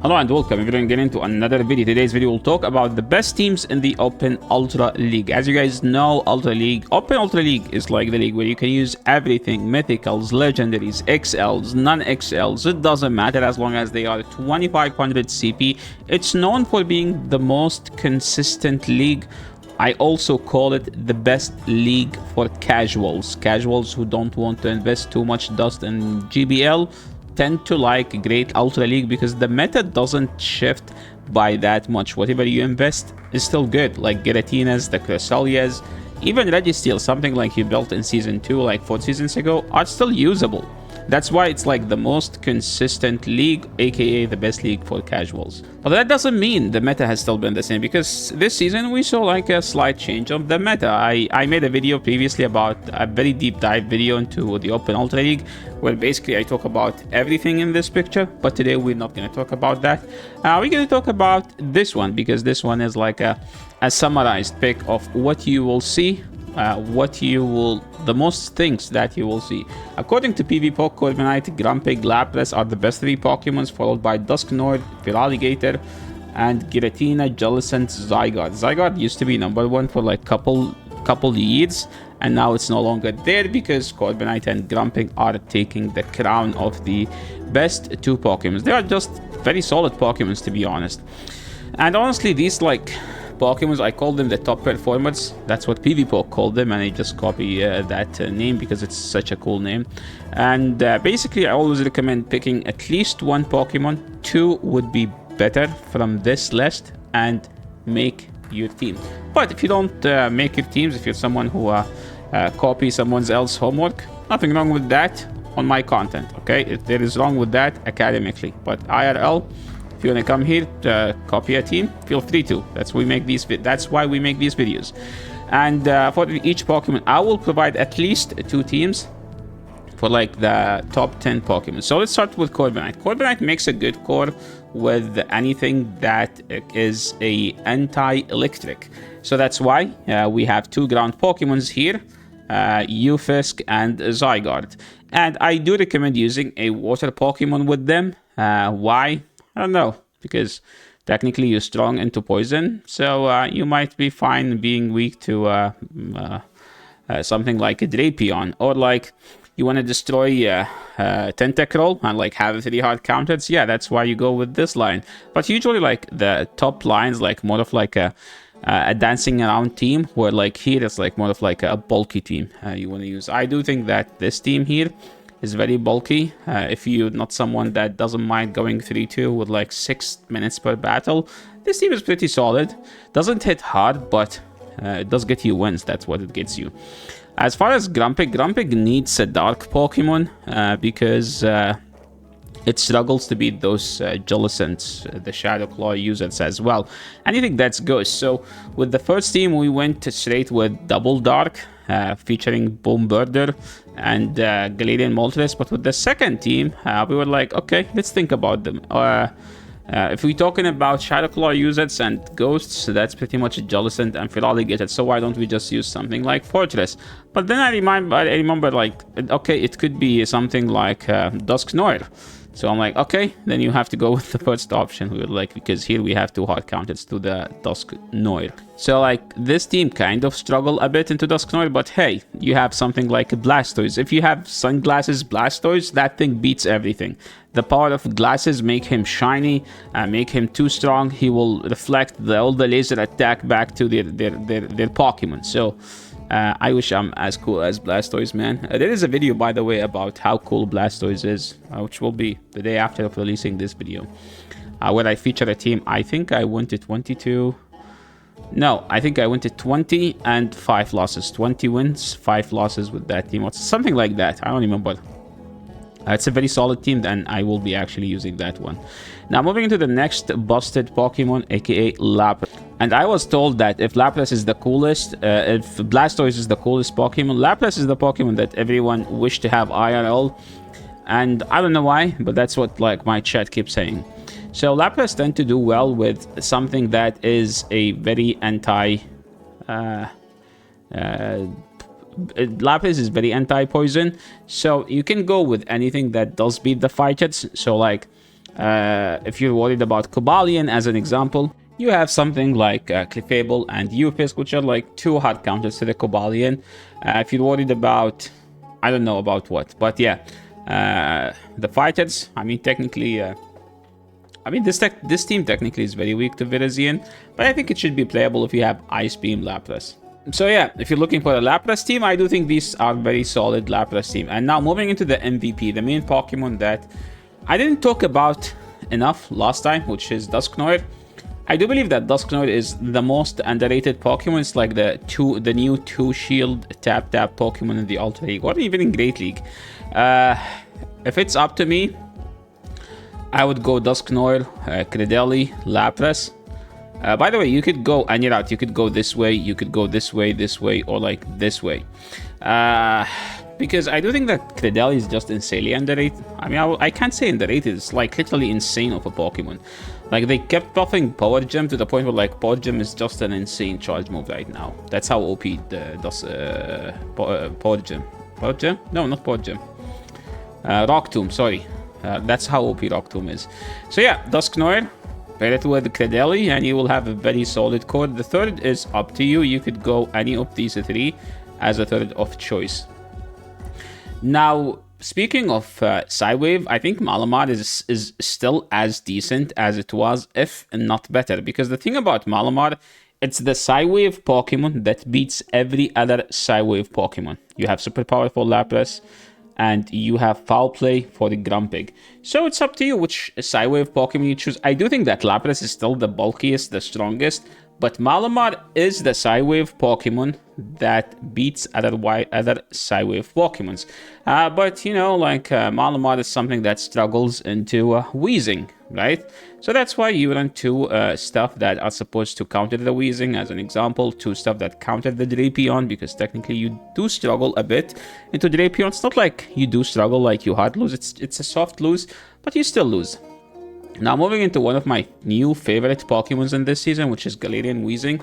Hello and welcome everyone getting into another video. Today's video will talk about the best teams in the Open Ultra League. As you guys know, Open Ultra League is like the league where you can use everything, mythicals, legendaries, XLs, non-XLs, it doesn't matter as long as they are 2500 CP. It's known for being the most consistent league. I also call it the best league for casuals who don't want to invest too much dust in GBL tend to like Great Ultra League because the meta doesn't shift by that much. Whatever you invest is still good, like Giratinas, the Cresselias, even Registeel, something like you built in Season 2 like 4 seasons ago, are still usable. That's why it's like the most consistent league, aka the best league for casuals. But that doesn't mean the meta has still been the same, because this season we saw like a slight change of the meta. I made a video previously about a very deep dive video into the Open Ultra League, where basically I talk about everything in this picture, but today we're not going to talk about that. We're going to talk about this one, because this one is like a summarized pick of what you will see, the most things that you will see. According to PvP, Corviknight, Grumpig, Lapras are the best 3 Pokemons, followed by Dusknoir, Feraligatr, and Giratina, Jellicent, Zygarde. Zygarde used to be number 1 for like couple years, and now it's no longer there because Corviknight and Grumpig are taking the crown of the best 2 Pokemons. They are just very solid Pokemons, to be honest. And honestly, these like Pokemons, I call them the top performers. That's what PvP called them, and I just copy that name because it's such a cool name. And basically, I always recommend picking at least 1 Pokemon. 2 would be better from this list and make your team. But if you don't make your teams, if you're someone who copy someone else's homework, nothing wrong with that on my content, okay? If there is wrong with that academically, but IRL, if you want to come here to copy a team, feel free to. That's why we make these videos. And for each Pokemon, I will provide at least 2 teams for like the top 10 Pokemon. So let's start with Corviknight. Corviknight makes a good core with anything that is a anti-electric. So that's why we have 2 ground Pokemons here, Ufisk and Zygarde. And I do recommend using a water Pokemon with them. Why? I don't know, because technically you're strong into poison, so you might be fine being weak to something like a Drapion, or like you want to destroy Tentacruel and like have 3 hard counters. Yeah, that's why you go with this line. But usually like the top lines, like more of like a dancing around team, where like here it's like more of like a bulky team you want to use. I do think that this team here is very bulky. If you're not someone that doesn't mind going 3-2 with like 6 minutes per battle, this team is pretty solid. Doesn't hit hard, but it does get you wins. That's what it gets you. As far as Grumpig needs a dark Pokemon because it struggles to beat those Jellicents, the Shadow Claw users as well. Anything that's good. So with the first team, we went straight with Double Dark, featuring Bombirdier and Galarian Moltres. But with the second team, we were like, okay, let's think about them. If we're talking about Shadow Claw users and Ghosts, that's pretty much Jellicent and Feraligatr. So why don't we just use something like Fortress? But then I remember like, okay, it could be something like Dusknoir. So I'm like, okay, then you have to go with the first option. We were like, because here we have 2 hard counters to the Dusknoir. So like this team kind of struggle a bit into Dusknoir, but hey, you have something like Blastoise. If you have Sunglasses Blastoise, that thing beats everything. The power of glasses make him shiny, make him too strong. He will reflect all the laser attack back to their Pokemon. So I wish I'm as cool as Blastoise, man. There is a video, by the way, about how cool Blastoise is, which will be the day after releasing this video, where I feature a team. I think I went to 22. No, I think I went to 20 and 5 losses. 20 wins, 5 losses with that team. Or something like that. I don't remember. It's a very solid team, and I will be actually using that one. Now, moving into the next busted Pokemon, aka Lapras. And I was told that if Lapras is the coolest, if Blastoise is the coolest Pokemon, Lapras is the Pokemon that everyone wished to have IRL. And I don't know why, but that's what like my chat keeps saying. So Lapras tend to do well with something that is a very Lapras is very anti-poison, so you can go with anything that does beat the fighters. So like If you're worried about Cobalion as an example, you have something like Clefable and Ufisk, which are like 2 hard counters to the Cobalion. If you're worried about, I don't know about what, but yeah, the fighters, I mean, technically, this team technically is very weak to Virizion, but I think it should be playable if you have Ice Beam Lapras. So yeah, if you're looking for a Lapras team, I do think these are very solid Lapras team. And now moving into the MVP, the main Pokemon that I didn't talk about enough last time, which is Dusknoir. I do believe that Dusknoir is the most underrated Pokemon. It's like the new 2-shield tap Pokemon in the Ultra League, or even in Great League. If it's up to me, I would go Dusknoir, Credeli, Lapras. By the way, you could go any route. You could go this way, you could go this way, or like this way. Because I do think that Credeli is just insanely underrated. I mean, I can't say underrated. It's like literally insane of a Pokemon. Like, they kept buffing Power Gem to the point where like Power Gem is just an insane charge move right now. That's how OP does Power Gem. Power Gem? No, not Power Gem. Rock Tomb, sorry. That's how OP Rock Tomb is. So yeah, Dusknoir, pair it with Credeli, and you will have a very solid core. The third is up to you. You could go any of these 3 as a third of choice. Now, speaking of Psywave, I think Malamar is still as decent as it was, if not better. Because the thing about Malamar, it's the Psywave Pokemon that beats every other Psywave Pokemon. You have super powerful Lapras, and you have Foul Play for the Grumpig. So it's up to you which Psywave Pokemon you choose. I do think that Lapras is still the bulkiest, the strongest, but Malamar is the Psywave Pokemon that beats other Psywave Pokemons. But, you know, like, Malamar is something that struggles into Wheezing, right? So that's why you run 2 stuff that are supposed to counter the Wheezing, as an example, 2 stuff that counter the Drapion, because technically you do struggle a bit into Drapion. It's not like you do struggle like you hard lose, it's a soft lose, but you still lose. Now, moving into one of my new favorite Pokemons in this season, which is Galarian Weezing.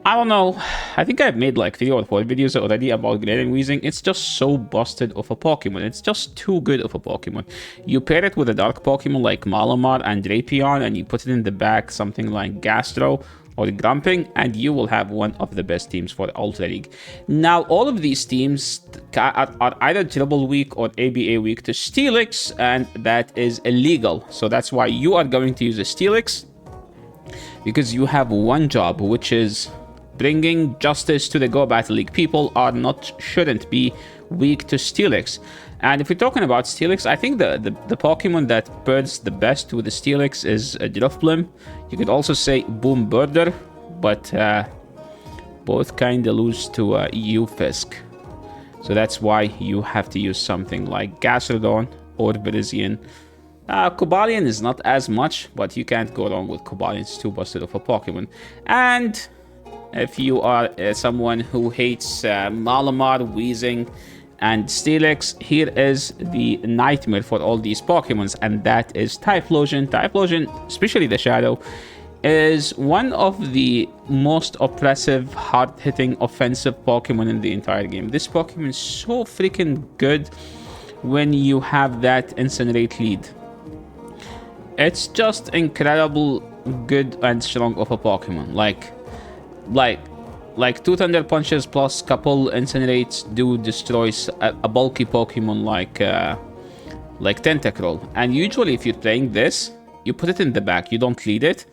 I don't know, I think I've made like 3 or 4 videos already about Galarian Weezing. It's just so busted of a Pokemon. It's just too good of a Pokemon. You pair it with a dark Pokemon like Malamar and Drapion, and you put it in the back, something like Gastro or Grumping, and you will have one of the best teams for the Ultra League. Now, all of these teams are either Triple Weak or ABA Weak to Steelix, and that is illegal. So that's why you are going to use a Steelix, because you have one job, which is bringing justice to the Go Battle League. People shouldn't be weak to Steelix. And if we're talking about Steelix, I think the Pokemon that pairs the best with the Steelix is Drifblim. You could also say Boom Birder, but both kind of lose to Ufisk. So that's why you have to use something like Gastrodon or Virizion. Cobalion is not as much, but you can't go wrong with Cobalion. It's too busted of a Pokemon. And if you are someone who hates Malamar, Weezing, and Steelix, here is the nightmare for all these Pokemons, and that is Typhlosion. Typhlosion, especially the Shadow, is one of the most oppressive, hard-hitting, offensive Pokemon in the entire game. This Pokemon is so freaking good when you have that Incinerate lead. It's just incredible good and strong of a Pokemon. Like 2 Thunder Punches plus couple Incinerates do destroy a bulky Pokemon like Tentacruel. And usually if you're playing this, you put it in the back, you don't lead it,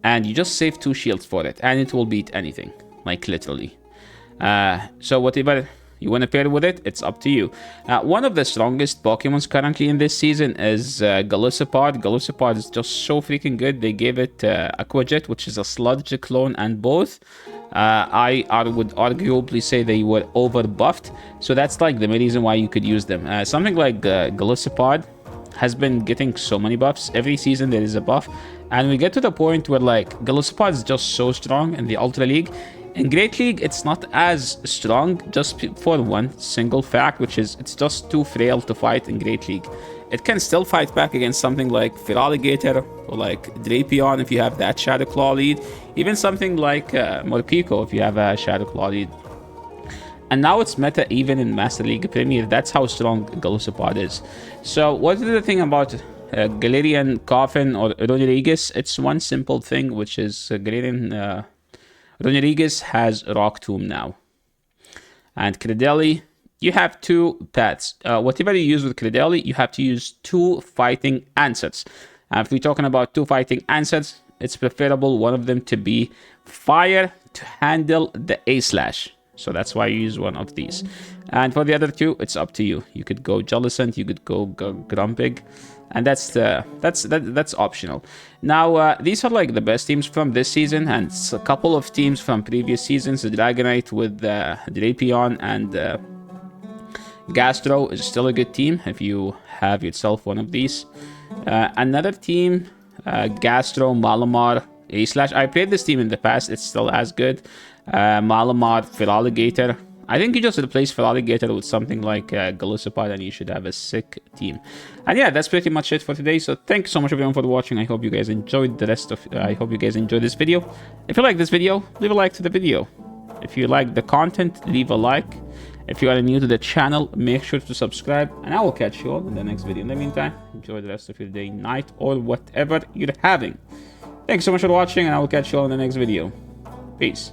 and you just save 2 shields for it, and it will beat anything, like literally. So whatever you want to pair with it, it's up to you. One of the strongest Pokemons currently in this season is Golisopod. Golisopod is just so freaking good. They gave it Aquajet, which is a Sludge clone, and both I would arguably say they were over buffed. So that's like the main reason why you could use them. Something like Golisopod has been getting so many buffs. Every season there is a buff, and we get to the point where like Golisopod is just so strong in the Ultra League. In Great League, it's not as strong, just for one single fact, which is it's just too frail to fight in Great League. It can still fight back against something like Feraligatr or like Drapion if you have that Shadow Claw lead. Even something like Morpeko if you have a Shadow Claw lead. And now it's meta even in Master League Premier. That's how strong Golisopod is. So what is the thing about Galarian Coffin or Rodriguez, it's one simple thing, which is Galarian Rodriguez has Rock Tomb now. And Cradily, you have two paths. Whatever you use with Cradily, you have to use two fighting answers. If we're talking about two fighting answers, it's preferable one of them to be fire to handle the A-slash. So that's why you use one of these. And for the other two, it's up to you. You could go Jellicent, you could go Grumpig, and that's optional. Now, these are like the best teams from this season, and it's a couple of teams from previous seasons. The Dragonite with Drapion and Gastro is still a good team if you have yourself one of these. Another team, Gastro, Malamar, A-slash. I played this team in the past. It's still as good. Malamar, Feraligatr. I think you just replace Feraligatr with something like Golisopod and you should have a sick team. And yeah, that's pretty much it for today. So thank you so much everyone for watching. I hope you guys enjoyed I hope you guys enjoyed this video. If you like this video, leave a like to the video. If you like the content, leave a like. If you are new to the channel, make sure to subscribe. And I will catch you all in the next video. In the meantime, enjoy the rest of your day, night, or whatever you're having. Thanks so much for watching, and I will catch you all in the next video. Peace.